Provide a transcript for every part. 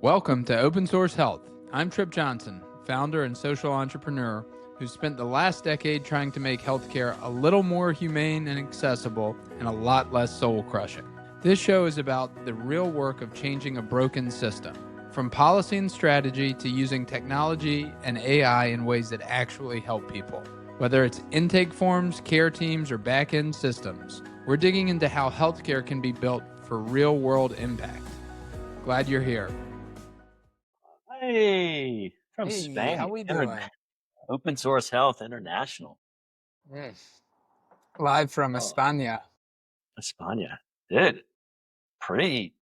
Welcome to Open Source Health. I'm Tripp Johnson, founder and social entrepreneur who spent the last decade trying to make healthcare a little more humane and accessible and a lot less soul-crushing. This show is about the real work of changing a broken system, from policy and strategy to using technology and AI in ways that actually help people. Whether it's intake forms, care teams, or back-end systems, we're digging into how healthcare can be built for real-world impact. Glad you're here. Hey, from Hey, Spain, how we doing? Open Source Health International. Live from Oh, España. España. Dude, pretty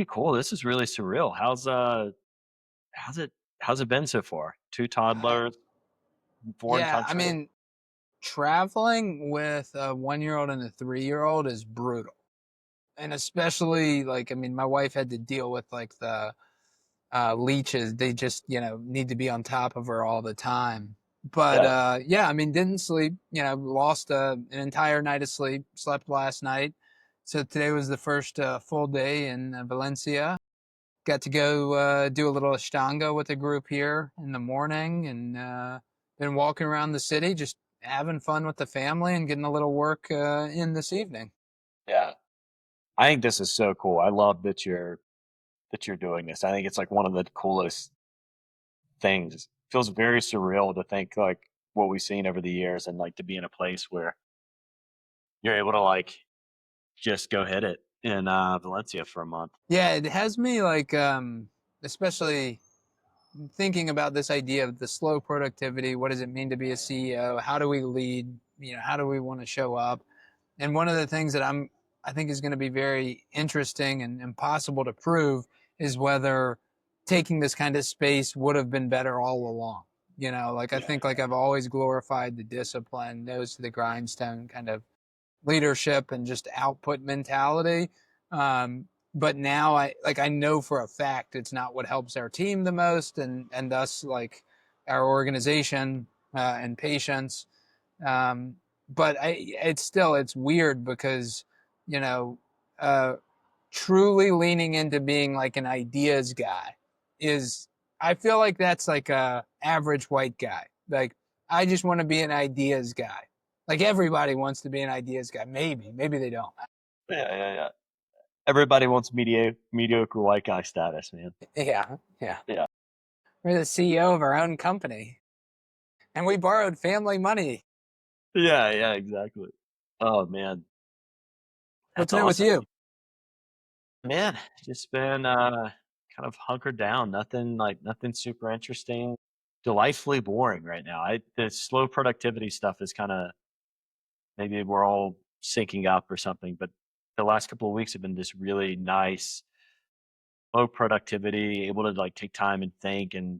cool. This is really surreal. How's it been so far? Two toddlers, foreign Yeah, I country. mean, traveling with a 1-year-old and a 3-year-old is brutal. And especially, my wife had to deal with the leeches. They just, need to be on top of her all the time. But didn't sleep, lost an entire night of sleep, slept last night. So today was the first full day in Valencia. Got to go do a little Ashtanga with a group here in the morning and been walking around the city, just having fun with the family and getting a little work in this evening. Yeah. I think this is so cool. I love that you're doing this. I think it's like one of the coolest things. It feels very surreal to think like what we've seen over the years and like to be in a place where you're able to like just go hit it in Valencia for a month. Yeah, it has me especially thinking about this idea of the slow productivity. What does it mean to be a CEO? How do we lead? How do we want to show up? And one of the things that I think is going to be very interesting and impossible to prove is whether taking this kind of space would have been better all along. I think like I've always glorified the discipline, nose to the grindstone kind of leadership and just output mentality. But now I know for a fact it's not what helps our team the most, and thus like our organization and patients. But it's weird because you know uh, truly leaning into being like an ideas guy is, I feel like that's like a average white guy. Like I just want to be an ideas guy. Like everybody wants to be an ideas guy. Maybe they don't. Yeah. Everybody wants mediocre white guy status, man. Yeah, yeah. Yeah. We're the CEO of our own company, and we borrowed family money. Yeah, exactly. Oh man, What's that's new with awesome. you? Man, just been kind of hunkered down. Nothing super interesting. Delightfully boring right now. The slow productivity stuff is kind of, maybe we're all syncing up or something, but the last couple of weeks have been just really nice, low productivity, able to like take time and think. And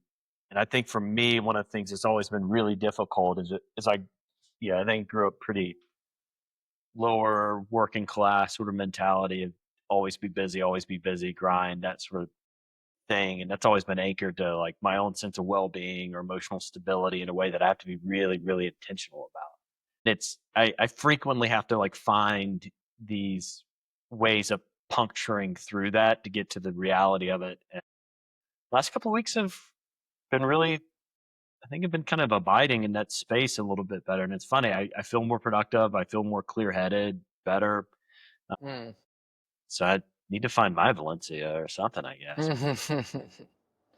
I think for me, one of the things that's always been really difficult is I think grew up pretty lower working class sort of mentality of always be busy, grind, that sort of thing. And that's always been anchored to like my own sense of well-being or emotional stability in a way that I have to be really, really intentional about. I frequently have to like find these ways of puncturing through that to get to the reality of it. And last couple of weeks have been really, I think I've been kind of abiding in that space a little bit better. And it's funny, I feel more productive. I feel more clear headed, better. Uh, Mm. So I need to find my Valencia or something, I guess. Mm.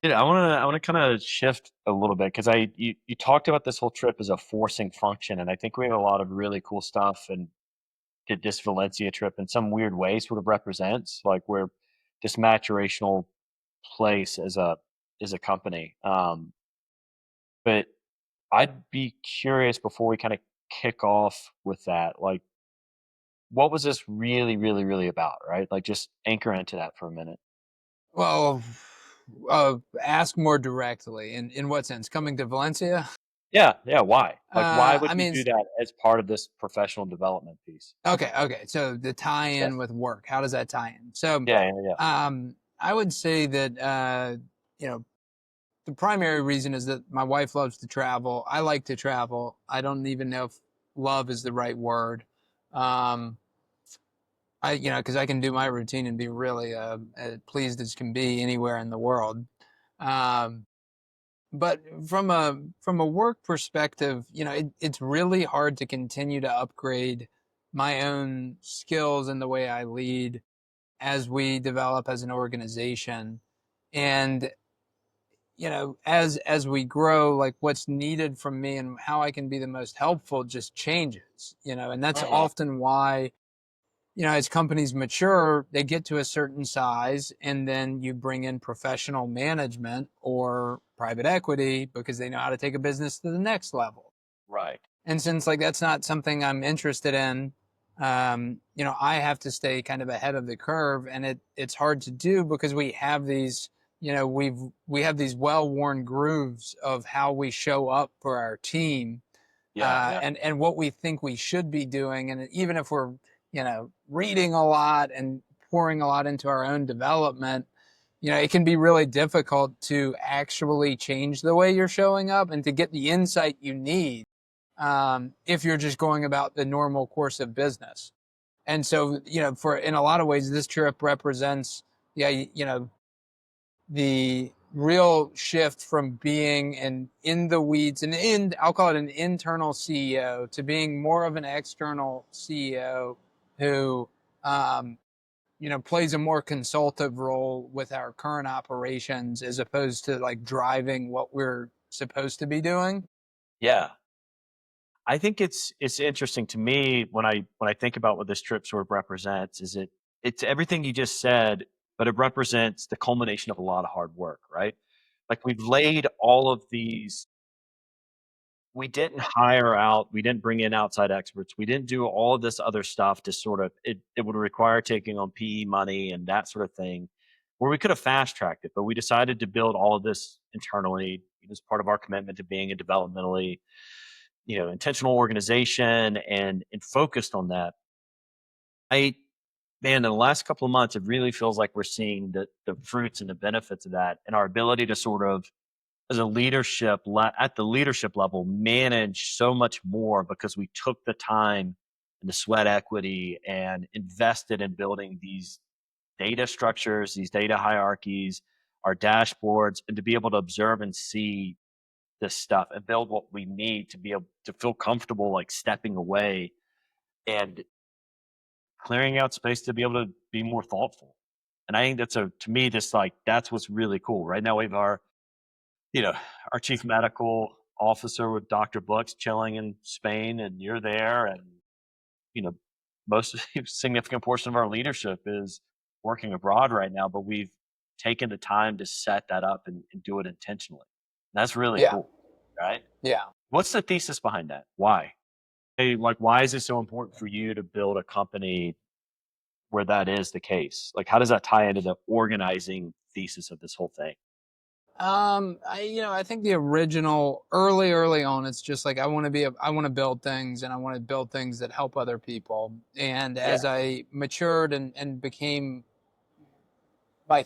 Dude, I wanna kind of shift a little bit because you talked about this whole trip as a forcing function, and I think we have a lot of really cool stuff, and this Valencia trip in some weird way sort of represents like we're this maturational place as a company. But I'd be curious before we kind of kick off with that, like what was this really, really, really about, right? Like just anchor into that for a minute. Well, ask more directly. In what sense? Coming to Valencia? Yeah. Why? Like, why would I you mean, do that as part of this professional development piece? okay. So the Yeah, tie-in with work, how does that tie in? So, yeah. I would say that you know, the primary reason is that my wife loves to travel. I like to travel. I don't even know if love is the right word. Um, because I can do my routine and be really pleased as can be anywhere in the world. Um, but from a work perspective, it's really hard to continue to upgrade my own skills and the way I lead as we develop as an organization. And as we grow, like what's needed from me and how I can be the most helpful just changes, and that's often why, as companies mature, they get to a certain size and then you bring in professional management or private equity because they know how to take a business to the next level. Right. And since like that's not something I'm interested in, I have to stay kind of ahead of the curve, and it's hard to do because we have these, we have these well-worn grooves of how we show up for our team, Yeah. and what we think we should be doing. And even if we're, reading a lot and pouring a lot into our own development, it can be really difficult to actually change the way you're showing up and to get the insight you need, if you're just going about the normal course of business. And so, for in a lot of ways, this trip represents, yeah, the real shift from being an in the weeds and I'll call it an internal CEO to being more of an external CEO who, plays a more consultative role with our current operations as opposed to like driving what we're supposed to be doing. Yeah. I think it's interesting to me when I think about what this trip sort of represents. It's everything you just said, but it represents the culmination of a lot of hard work, right? Like we've laid all of these. We didn't hire out. We didn't bring in outside experts. We didn't do all of this other stuff to sort of it would require taking on PE money and that sort of thing, where we could have fast tracked it, but we decided to build all of this internally as part of our commitment to being a developmentally, intentional organization and focused on that. I Man, in the last couple of months, it really feels like we're seeing the fruits and the benefits of that and our ability to sort of as a at the leadership level manage so much more because we took the time and the sweat equity and invested in building these data structures, these data hierarchies, our dashboards, and to be able to observe and see this stuff and build what we need to be able to feel comfortable like stepping away and clearing out space to be able to be more thoughtful. And I think to me, this like, that's what's really cool. Right now we have you know, our chief medical officer with Dr. Books chilling in Spain and you're there. And, you know, most significant portion of our leadership is working abroad right now, but we've taken the time to set that up and do it intentionally. And that's really Yeah. cool. Right. Yeah. What's the thesis behind that? Why? Hey, like, why is it so important for you to build a company where that is the case? Like, how does that tie into the organizing thesis of this whole thing? I think the original early on, it's just like I want to build things and I want to build things that help other people. And Yeah. as I matured and became my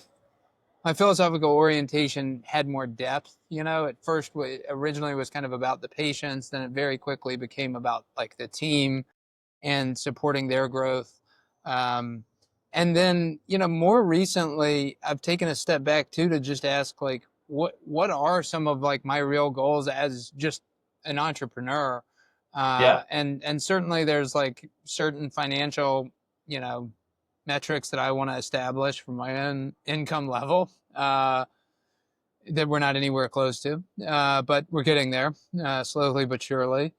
my philosophical orientation had more depth. At first, originally was kind of about the patients, then it very quickly became about like the team and supporting their growth. Um, and then, more recently, I've taken a step back too to just ask like, what are some of like my real goals as just an entrepreneur? Yeah. And certainly there's like certain financial, you know, metrics that I want to establish for my own income level. That we're not anywhere close to, but we're getting there, slowly but surely.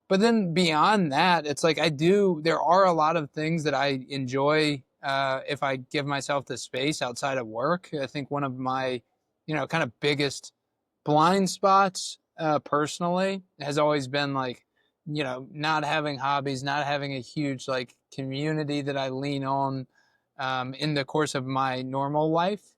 But then beyond that, it's like there are a lot of things that I enjoy, if I give myself the space outside of work. I think one of my, kind of biggest blind spots, personally has always been like, not having hobbies, not having a huge like community that I lean on, in the course of my normal life,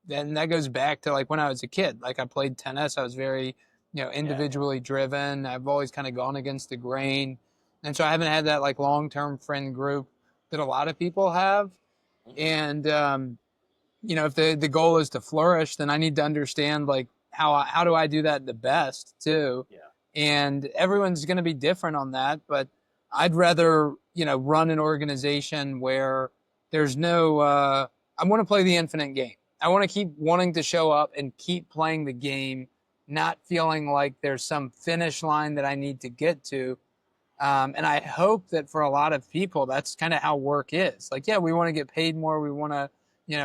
and that goes back to like when I was a kid. Like I played tennis. I was very, Yeah. individually driven. I've always kind of gone against the grain. And so I haven't had that like long-term friend group that a lot of people have. And, if the goal is to flourish, then I need to understand like how do I do that the best too. Yeah. And everyone's going to be different on that, but I'd rather, run an organization where there's no, I want to play the infinite game. I want to keep wanting to show up and keep playing the game, not feeling like there's some finish line that I need to get to. And I hope that for a lot of people, that's kind of how work is. Like, yeah, we want to get paid more. We want to,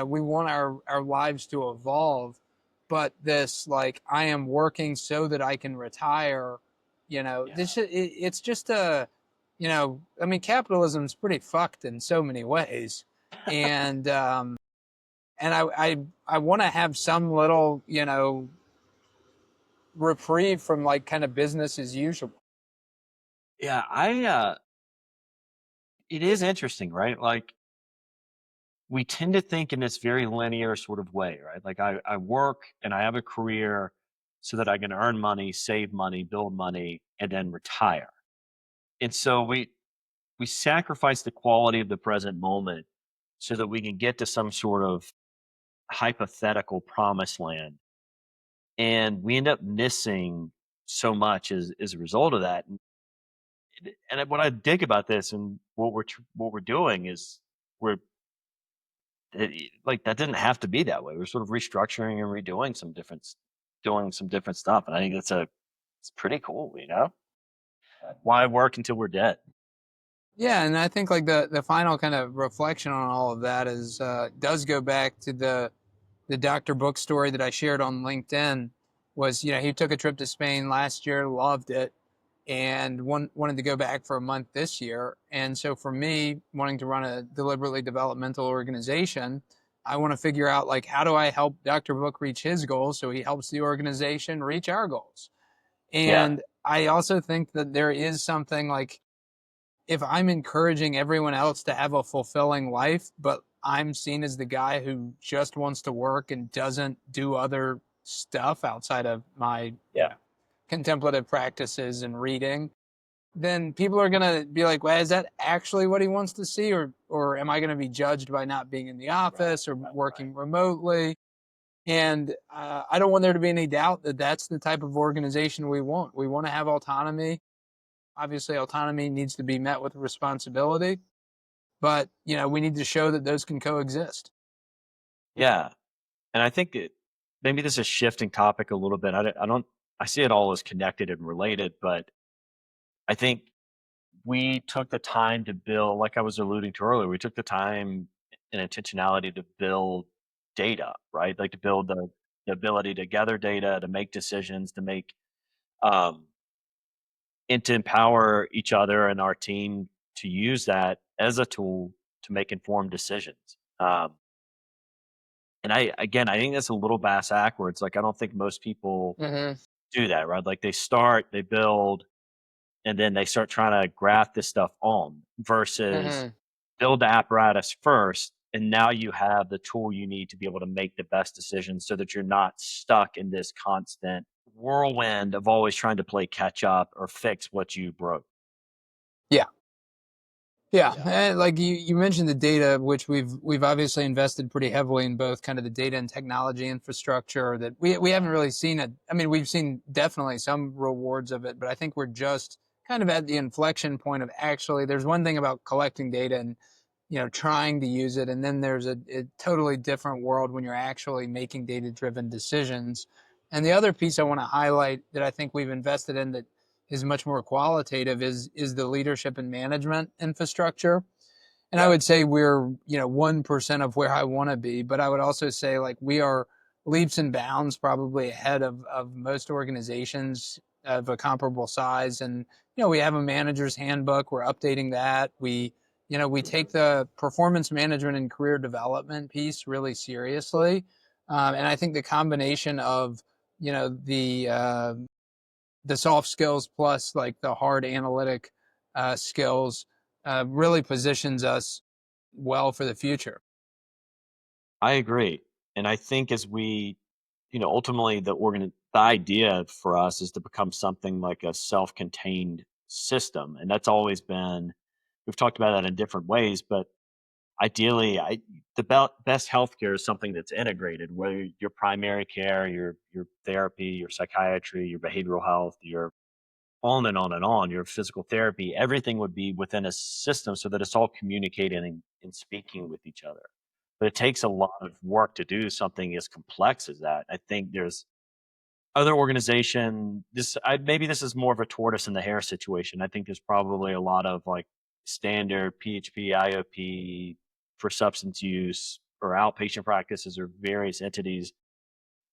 we want our lives to evolve. But this, like, I am working so that I can retire, it's just I mean, capitalism's pretty fucked in so many ways. And I want to have some little, reprieve from like kind of business as usual. Yeah, it is interesting, right? Like we tend to think in this very linear sort of way, right? Like I work and I have a career so that I can earn money, save money, build money, and then retire. And so we sacrifice the quality of the present moment so that we can get to some sort of hypothetical promised land. And we end up missing so much as a result of that. And what I dig about this and what we're doing is we're like that didn't have to be that way. We're sort of restructuring and redoing doing some different stuff. And I think it's pretty cool, Why work until we're dead? Yeah, and I think like the final kind of reflection on all of that is does go back to the Dr. Book story that I shared on LinkedIn. Was he took a trip to Spain last year, loved it, and wanted to go back for a month this year. And so for me, wanting to run a deliberately developmental organization, I want to figure out like how do I help Dr. Book reach his goals so he helps the organization reach our goals. Yeah. And I also think that there is something like if I'm encouraging everyone else to have a fulfilling life, but I'm seen as the guy who just wants to work and doesn't do other stuff outside of my Yeah. contemplative practices and reading, then people are going to be like, well, is that actually what he wants to see? Or am I going to be judged by not being in the office or working remotely? And I don't want there to be any doubt that that's the type of organization we want. We want to have autonomy. Obviously, autonomy needs to be met with responsibility, but we need to show that those can coexist. Yeah. And I think maybe this is shifting topic a little bit. I see it all as connected and related, but I think we took the time to build, like I was alluding to earlier, we took the time and intentionality to build data, right? Like to build the ability to gather data, to make decisions, um, and to empower each other and our team to use that as a tool to make informed decisions. And I think that's a little bass backwards. Like I don't think most people Mm-hmm. do that, right? Like they start, they build, and then they start trying to graft this stuff on versus Mm-hmm. build the apparatus first. And now you have the tool you need to be able to make the best decisions so that you're not stuck in this constant whirlwind of always trying to play catch up or fix what you broke. Yeah. Yeah, and like you mentioned the data, which we've obviously invested pretty heavily in both kind of the data and technology infrastructure that we haven't really seen it. I mean, we've seen definitely some rewards of it, but I think we're just kind of at the inflection point of actually there's one thing about collecting data and trying to use it, and then there's a totally different world when you're actually making data-driven decisions. And the other piece I want to highlight that I think we've invested in that is much more qualitative is the leadership and management infrastructure. And I Yeah. would say we're 1% of where I want to be, but I would also say like we are leaps and bounds probably ahead of most organizations of a comparable size. And we have a manager's handbook. We're updating that. We take the performance management and career development piece really seriously. And I think the combination of the soft skills plus like the hard analytic skills really positions us well for the future. I agree. And I think as ultimately the idea for us is to become something like a self-contained system. And that's always been, we've talked about that in different ways, but ideally, best healthcare is something that's integrated, whether your primary care, your therapy, your psychiatry, your behavioral health, your on and on and on, your physical therapy, everything would be within a system so that it's all communicating and speaking with each other. But it takes a lot of work to do something as complex as that. I think there's other organization, maybe this is more of a tortoise and the hare situation. I think there's probably a lot of like standard PHP, IOP for substance use or outpatient practices or various entities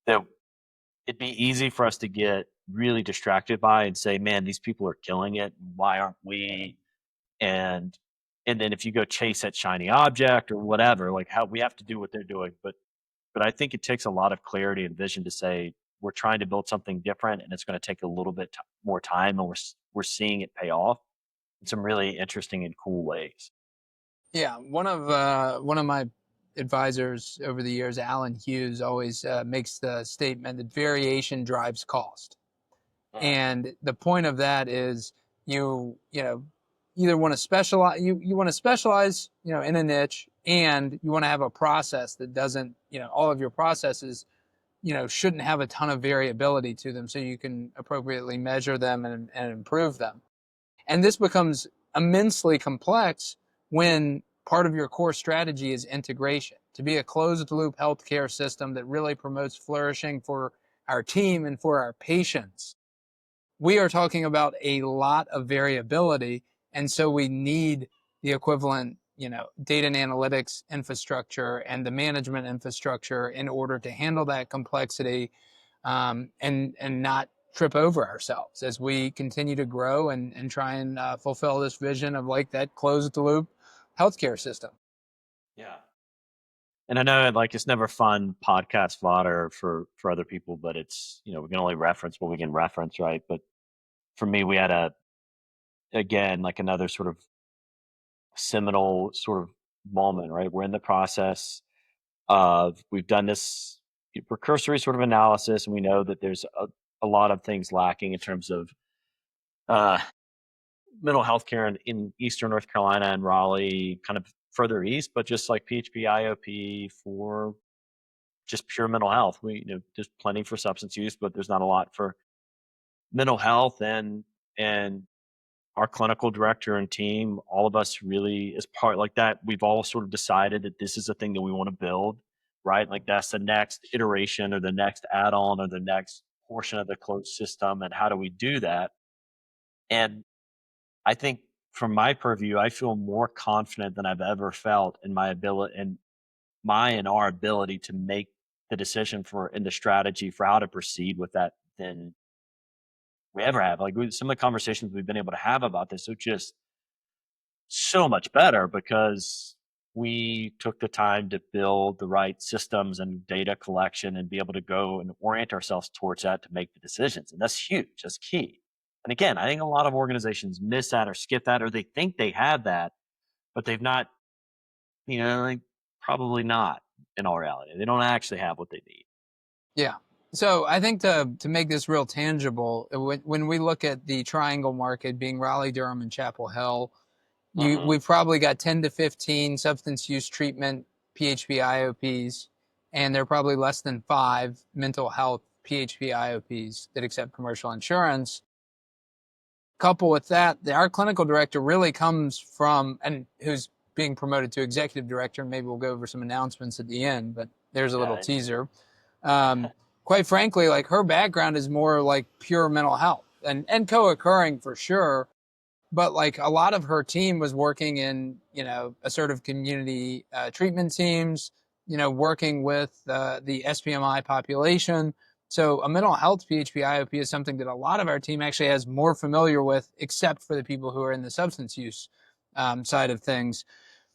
that it'd be easy for us to get really distracted by and say, man, these people are killing it. Why aren't we? And and then if you go chase that shiny object or whatever, like how we have to do what they're doing. But I think it takes a lot of clarity and vision to say we're trying to build something different and it's going to take a little bit more time and we're seeing it pay off in some really interesting and cool ways. Yeah, one of my advisors over the years, Alan Hughes, always makes the statement that variation drives cost. And the point of that is you know either want to specialize you want to specialize in a niche, and you want to have a process that doesn't all of your processes shouldn't have a ton of variability to them, so you can appropriately measure them and improve them. And this becomes immensely complex when part of your core strategy is integration. To be a closed loop healthcare system that really promotes flourishing for our team and for our patients, we are talking about a lot of variability. And so we need the equivalent, data and analytics infrastructure and the management infrastructure in order to handle that complexity, and not trip over ourselves as we continue to grow and try and fulfill this vision of like that closed loop healthcare system. Yeah. And I know like it's never fun podcast fodder for other people, but it's, we can only reference what we can reference, right? But for me, we had again, like another sort of seminal sort of moment, right? We're in the process of, we've done this precursory sort of analysis, and we know that there's a lot of things lacking in terms of uh, mental health care in Eastern North Carolina and Raleigh, kind of further east, but just like PHP, IOP for just pure mental health. There's plenty for substance use, but there's not a lot for mental health. And our clinical director and team, all of us really as part like that, we've all sort of decided that this is a thing that we want to build, right? Like that's the next iteration or the next add-on or the next portion of the closed system. And how do we do that? And I think from my purview, I feel more confident than I've ever felt in my ability and our ability to make the decision for and the strategy for how to proceed with that than we ever have. Like some of the conversations we've been able to have about this are just so much better because we took the time to build the right systems and data collection and be able to go and orient ourselves towards that to make the decisions. And that's huge. That's key. And again, I think a lot of organizations miss that or skip that, or they think they have that, but they've not, like probably not in all reality. They don't actually have what they need. Yeah. So I think to make this real tangible, when we look at the triangle market being Raleigh, Durham, and Chapel Hill, we've probably got 10 to 15 substance use treatment PHP IOPs, and there are probably less than 5 mental health PHP IOPs that accept commercial insurance. Couple with that, our clinical director really comes from, and who's being promoted to executive director, and maybe we'll go over some announcements at the end, but there's a little teaser. Quite frankly, like her background is more like pure mental health and co-occurring for sure. But like a lot of her team was working in, assertive community treatment teams, working with the SPMI population. So a mental health PHP IOP is something that a lot of our team actually has more familiar with, except for the people who are in the substance use side of things.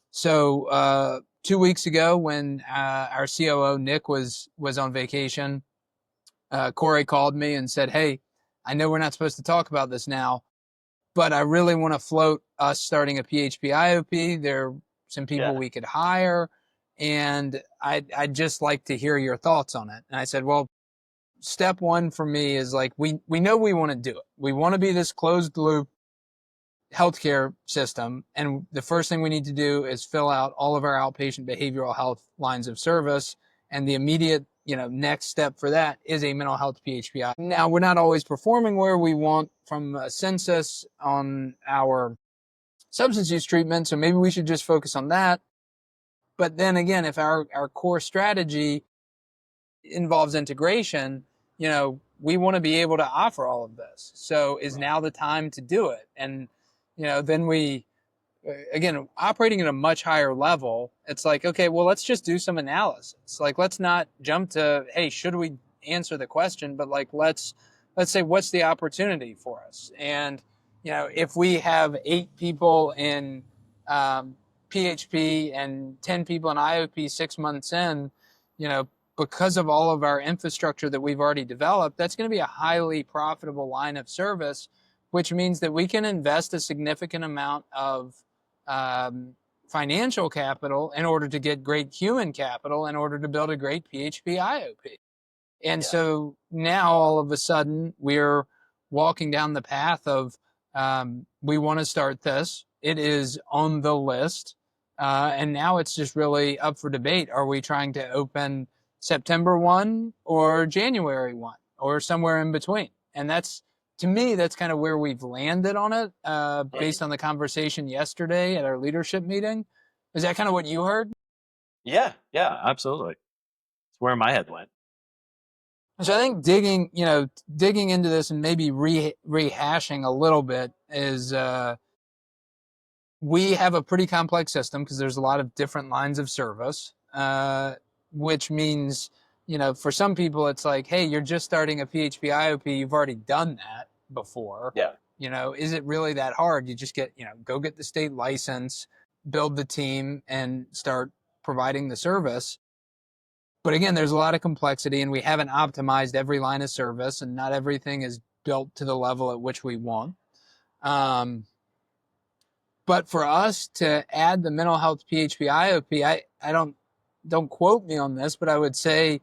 So 2 weeks ago, when our COO Nick was on vacation, Corey called me and said, "Hey, I know we're not supposed to talk about this now, but I really want to float us starting a PHP IOP. There are some people we could hire, and I'd just like to hear your thoughts on it." And I said, "Well, step one for me is like we know we want to do it. We want to be this closed loop healthcare system, and the first thing we need to do is fill out all of our outpatient behavioral health lines of service. And the immediate next step for that is a mental health PHP. Now, we're not always performing where we want from a census on our substance use treatment, so maybe we should just focus on that. But then again, if our core strategy involves integration, we want to be able to offer all of this. So is now the time to do it? And, then we, again, operating at a much higher level, it's like, okay, well, let's just do some analysis. Like, let's not jump to, hey, should we answer the question? But like, let's say, what's the opportunity for us? And, if we have 8 people in PHP and 10 people in IOP 6 months in, because of all of our infrastructure that we've already developed, that's going to be a highly profitable line of service, which means that we can invest a significant amount of financial capital in order to get great human capital in order to build a great PHP IOP. And so now all of a sudden we're walking down the path of we want to start this. It is on the list. And now it's just really up for debate. Are we trying to open September 1 or January 1 or somewhere in between? And to me, that's kind of where we've landed on it based on the conversation yesterday at our leadership meeting. Is that kind of what you heard? Yeah, absolutely. It's where my head went. So I think digging into this and maybe rehashing a little bit is we have a pretty complex system because there's a lot of different lines of service, which means, for some people it's like, hey, you're just starting a PHP IOP. You've already done that before. Yeah. Is it really that hard? You just go get the state license, build the team, and start providing the service. But again, there's a lot of complexity, and we haven't optimized every line of service, and not everything is built to the level at which we want. But for us to add the mental health PHP IOP, I don't quote me on this, but I would say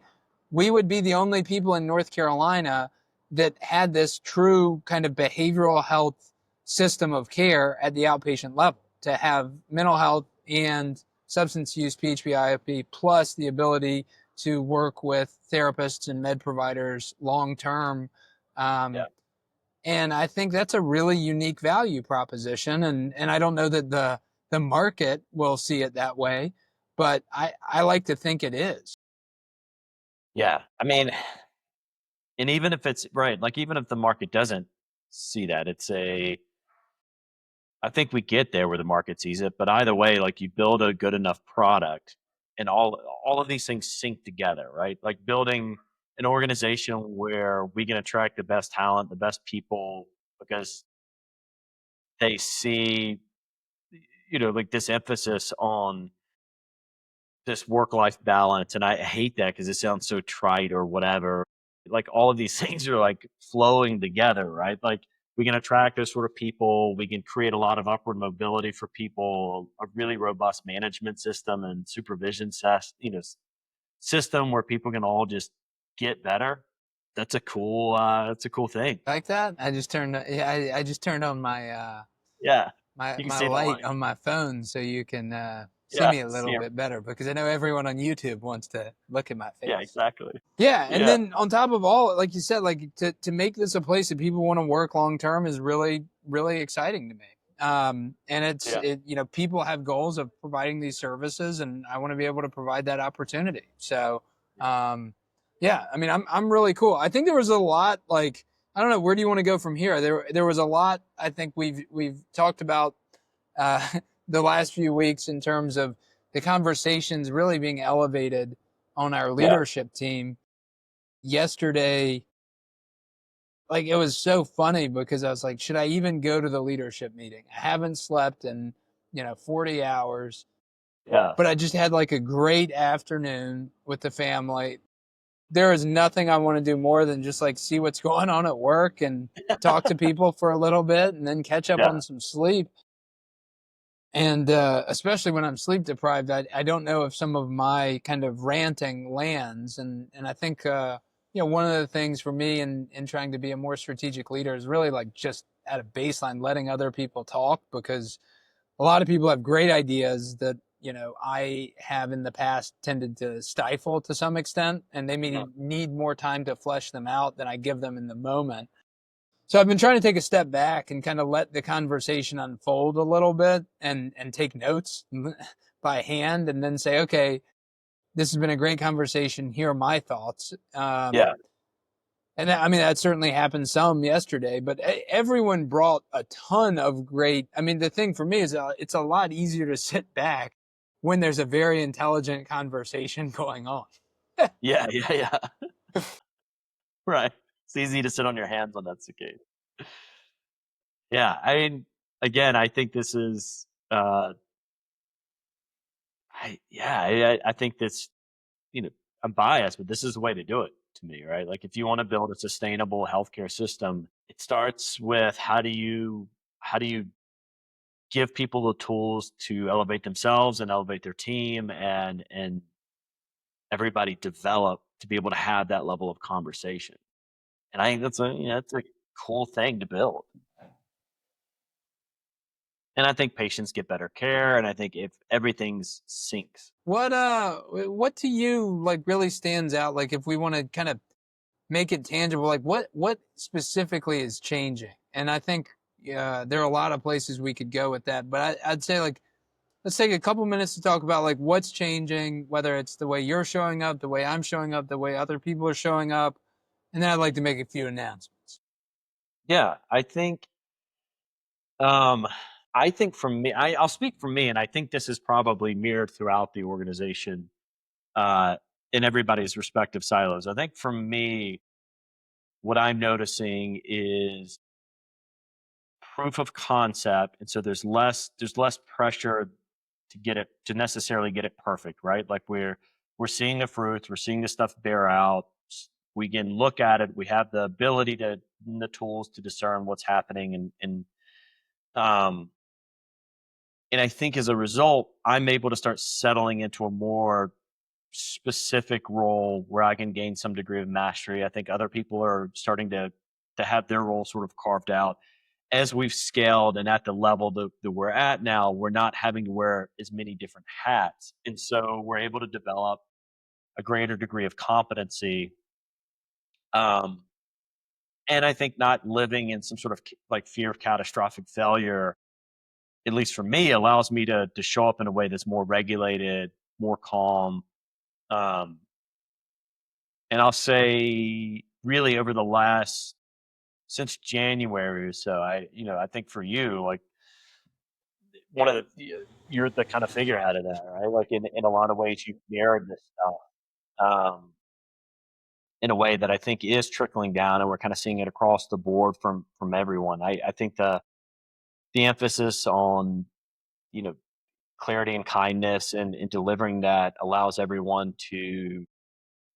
we would be the only people in North Carolina that had this true kind of behavioral health system of care at the outpatient level, to have mental health and substance use PHP IOP plus the ability to work with therapists and med providers long term. And I think that's a really unique value proposition. And I don't know that the market will see it that way, but I like to think it is. Yeah. I mean, and even if it's right, like even if the market doesn't see that, I think we get there where the market sees it, but either way, like you build a good enough product and all of these things sync together, right? Like building an organization where we can attract the best talent, the best people, because they see, like this emphasis on this work-life balance. And I hate that because it sounds so trite or whatever. Like all of these things are like flowing together, right? Like we can attract those sort of people. We can create a lot of upward mobility for people, a really robust management system and supervision system where people can all just get better. That's a cool thing. Like that? I just turned on my Yeah. my You can my see the light light. on my phone so you can see Yeah. me a little bit better, because I know everyone on YouTube wants to look at my face. Yeah, exactly. Yeah, and Yeah. then on top of all, like you said, like to make this a place that people want to work long term is really, really exciting to me. And people have goals of providing these services, and I want to be able to provide that opportunity. So, yeah, I mean, I'm really cool. I think there was a lot, like, I don't know, where do you want to go from here? There was a lot I think we've talked about the last few weeks in terms of the conversations really being elevated on our leadership team. Yesterday, like, it was so funny because I was like, should I even go to the leadership meeting? I haven't slept in 40 hours, Yeah. but I just had like a great afternoon with the family. There is nothing I want to do more than just like see what's going on at work and talk to people for a little bit and then catch up on some sleep. And especially when I'm sleep deprived, I don't know if some of my kind of ranting lands. And I think, one of the things for me in trying to be a more strategic leader is really like just at a baseline letting other people talk, because a lot of people have great ideas that I have in the past tended to stifle to some extent, and they may need more time to flesh them out than I give them in the moment. So I've been trying to take a step back and kind of let the conversation unfold a little bit and take notes by hand, and then say, okay, this has been a great conversation. Here are my thoughts. Yeah. And that certainly happened some yesterday, but everyone brought a ton of great. The thing for me is it's a lot easier to sit back when there's a very intelligent conversation going on. Yeah. Right. It's easy to sit on your hands when that's the case. Yeah. I mean, again, I think this is, I think this, I'm biased, but this is the way to do it to me, right? Like if you want to build a sustainable healthcare system, it starts with how do you give people the tools to elevate themselves and elevate their team and everybody develop to be able to have that level of conversation. And I think that's a cool thing to build. And I think patients get better care, and I think if everything's syncs. What to you like really stands out? Like if we want to kind of make it tangible, like what specifically is changing? And I think there are a lot of places we could go with that, but I'd say like let's take a couple minutes to talk about like what's changing, whether it's the way you're showing up, the way I'm showing up, the way other people are showing up, and then I'd like to make a few announcements. Yeah, um, I think for me, I'll speak for me, and I think this is probably mirrored throughout the organization, uh, in everybody's respective silos. I think for me, what I'm noticing is proof of concept, and so there's less pressure to necessarily get it perfect, right? Like we're seeing the fruits, we're seeing the stuff bear out. We can look at it. We have the ability the tools to discern what's happening, um, and I think as a result, I'm able to start settling into a more specific role where I can gain some degree of mastery. I think other people are starting to have their role sort of carved out. As we've scaled and at the level that we're at now, we're not having to wear as many different hats. And so we're able to develop a greater degree of competency. Um, and I think not living in some sort of like fear of catastrophic failure, at least for me, allows me to show up in a way that's more regulated, more calm. Um, and I'll say really over the last since January or so, I think for you, like one of you're the kind of figurehead of that, right? Like in a lot of ways, you've mirrored this stuff in a way that I think is trickling down, and we're kind of seeing it across the board from everyone. I think the emphasis on you know clarity and kindness and delivering that allows everyone to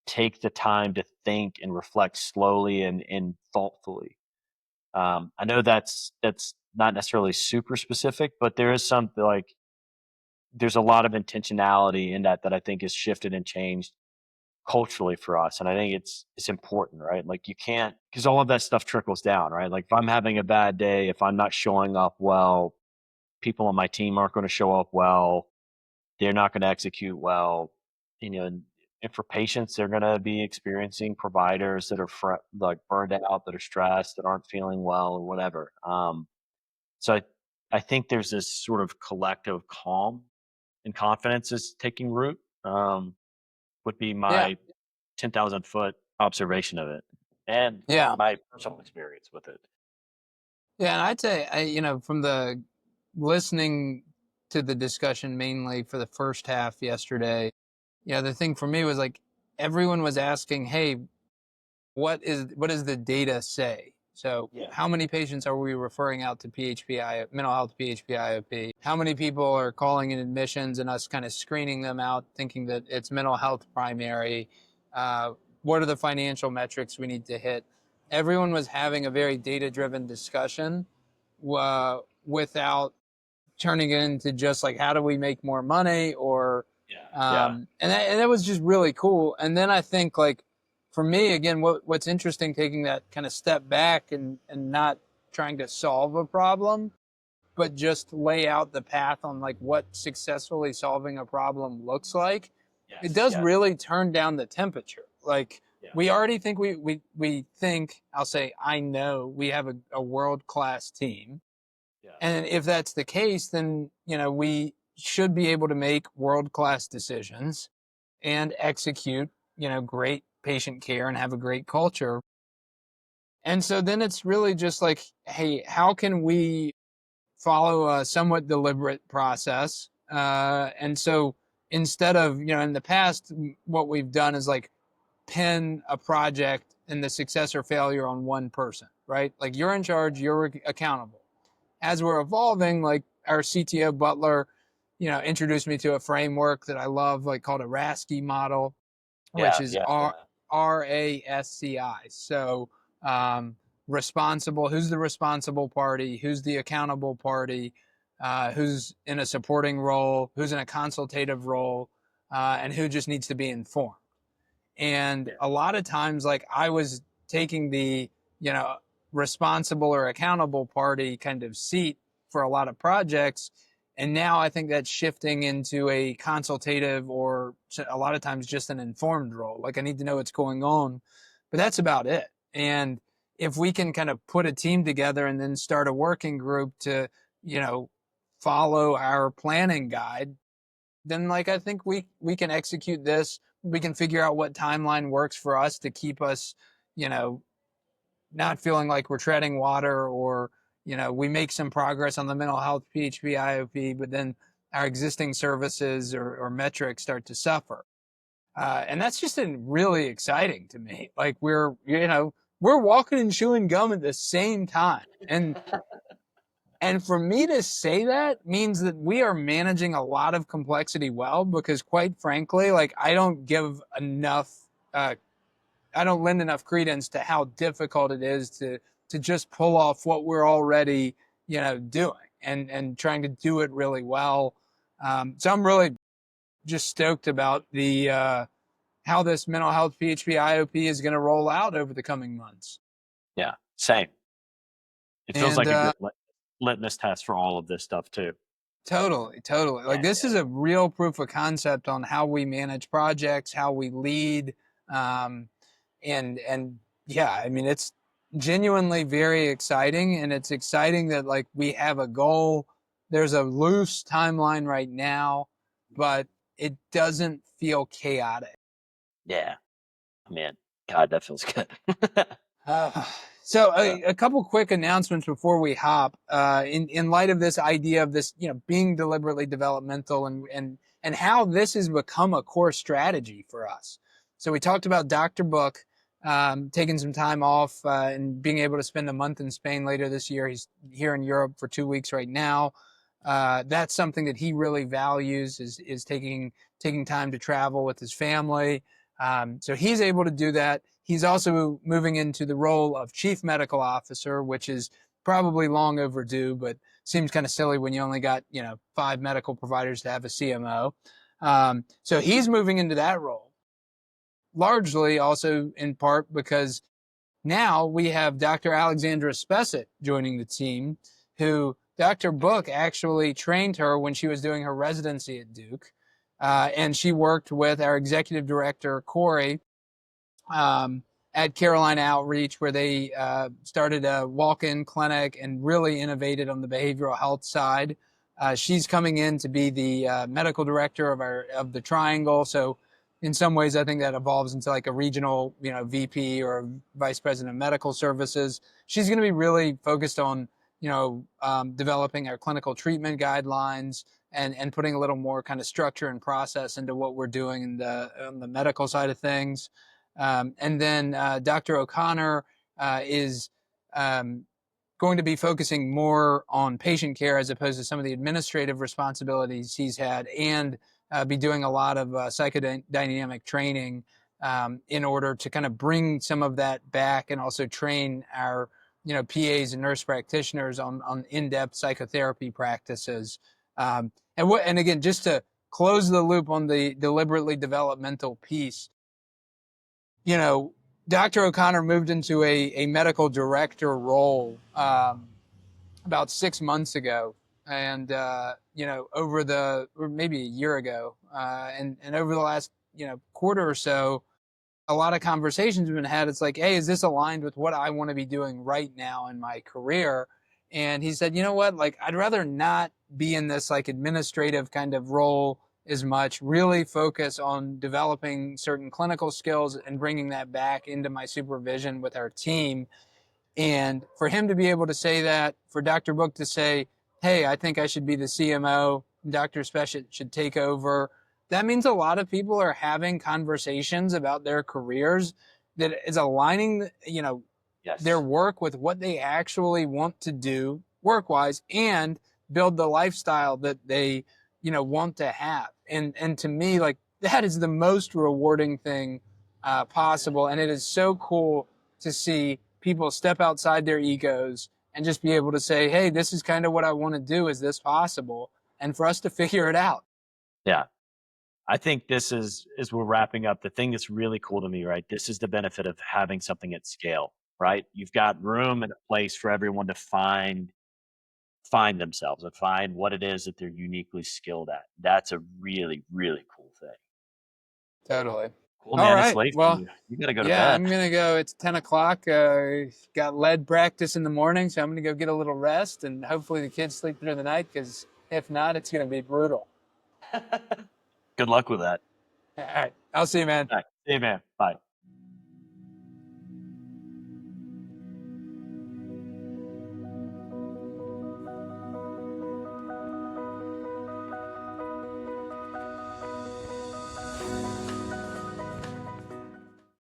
take the time to think and reflect slowly and thoughtfully. I know that's not necessarily super specific, but there is something like there's a lot of intentionality in that I think has shifted and changed culturally for us, and I think it's important, right? Like you can't because all of that stuff trickles down, right? Like if I'm having a bad day, if I'm not showing up well, people on my team aren't going to show up well. They're not going to execute well, and for patients, they're going to be experiencing providers that are like burned out, that are stressed, that aren't feeling well, or whatever. So I think there's this sort of collective calm and confidence is taking root. Would be Yeah. my 10,000-foot observation of it, and Yeah. my personal experience with it. Yeah. And I'd say, from the listening to the discussion mainly for the first half yesterday, the thing for me was like everyone was asking, hey, what does the data say? So Yeah. how many patients are we referring out to PHP, mental health PHP IOP? How many people are calling in admissions and us kind of screening them out, thinking that it's mental health primary? What are the financial metrics we need to hit? Everyone was having a very data-driven discussion without turning it into just like how do we make more money or Yeah. and that was just really cool. And then I think like for me again, what's interesting taking that kind of step back and not trying to solve a problem but just lay out the path on like what successfully solving a problem looks like, it does really turn down the temperature. Like we already think we think, I'll say, I know we have a world-class team. And if that's the case, then, we should be able to make world-class decisions and execute, great patient care and have a great culture. And so then it's really just like, hey, how can we follow a somewhat deliberate process? And so instead of, in the past, what we've done is like pin a project and the success or failure on one person, right? Like you're in charge, you're accountable. As we're evolving, like our CTO Butler, introduced me to a framework that I love, like called a RASCI model, which is RASCI. So responsible, who's the responsible party, who's the accountable party, who's in a supporting role, who's in a consultative role, and who just needs to be informed. And a lot of times, like I was taking the, responsible or accountable party kind of seat for a lot of projects. And now I think that's shifting into a consultative or a lot of times just an informed role. Like I need to know what's going on, but that's about it. And if we can kind of put a team together and then start a working group to, follow our planning guide, then like I think we can execute this. We can figure out what timeline works for us to keep us, not feeling like we're treading water, or, we make some progress on the mental health PHP IOP, but then our existing services or metrics start to suffer. And that's just really exciting to me. Like we're walking and chewing gum at the same time. And for me to say that means that we are managing a lot of complexity well, because quite frankly, like I don't lend enough credence to how difficult it is to just pull off what we're already, doing and trying to do it really well. So I'm really just stoked about the, how this mental health PHP IOP is going to roll out over the coming months. Yeah, same. It feels like a good litmus test for all of this stuff too. Totally. Like this is a real proof of concept on how we manage projects, how we lead. And yeah, I mean, it's genuinely very exciting, and it's exciting that like we have a goal. There's a loose timeline right now, but it doesn't feel chaotic. Yeah, man, God, that feels good. So a couple quick announcements before we hop. In light of this idea of this, being deliberately developmental and how this has become a core strategy for us. So we talked about Dr. Book taking some time off and being able to spend a month in Spain later this year. He's here in Europe for 2 weeks right now. That's something that he really values, is taking time to travel with his family. So he's able to do that. He's also moving into the role of Chief Medical Officer, which is probably long overdue, but seems kind of silly when you only got, 5 medical providers to have a CMO. So he's moving into that role, largely also in part because now we have Dr. Alexandra Spessett joining the team, who Dr. Book actually trained her when she was doing her residency at Duke. And she worked with our executive director, Corey, at Carolina Outreach, where they started a walk-in clinic and really innovated on the behavioral health side. She's coming in to be the medical director of the Triangle. So in some ways, I think that evolves into like a regional, VP or a vice president of medical services. She's going to be really focused on, developing our clinical treatment guidelines and putting a little more kind of structure and process into what we're doing on the medical side of things. And then Dr. O'Connor is going to be focusing more on patient care as opposed to some of the administrative responsibilities he's had, and be doing a lot of psychodynamic training in order to kind of bring some of that back and also train our PAs and nurse practitioners on in-depth psychotherapy practices. And again, just to close the loop on the deliberately developmental piece, Dr. O'Connor moved into a medical director role about 6 months ago. and or maybe a year ago, and over the last quarter or so, a lot of conversations have been had. It's like, hey, is this aligned with what I want to be doing right now in my career? And he said, you know what, like I'd rather not be in this like administrative kind of role as much, really focus on developing certain clinical skills and bringing that back into my supervision with our team. And for him to be able to say that, for Dr. Book to say, hey, I think I should be the CMO, Dr. Special should take over, that means a lot of people are having conversations about their careers that is aligning, Yes. their work with what they actually want to do work-wise and build the lifestyle that they, want to have. And to me, like that is the most rewarding thing possible. And it is so cool to see people step outside their egos and just be able to say, hey, this is kind of what I want to do. Is this possible? And for us to figure it out. Yeah. I think this is, as we're wrapping up, the thing that's really cool to me, right? This is the benefit of having something at scale, right? You've got room and a place for everyone to find themselves and find what it is that they're uniquely skilled at. That's a really, really cool thing. Totally. Cool, All man. It's right. late for Well, you. You got to go to yeah, bed. I'm going to go. It's 10 o'clock. Got lead practice in the morning, so I'm going to go get a little rest, and hopefully the kids sleep through the night, because if not, it's going to be brutal. Good luck with that. All right. I'll see you, man. All right. See you, man. Bye.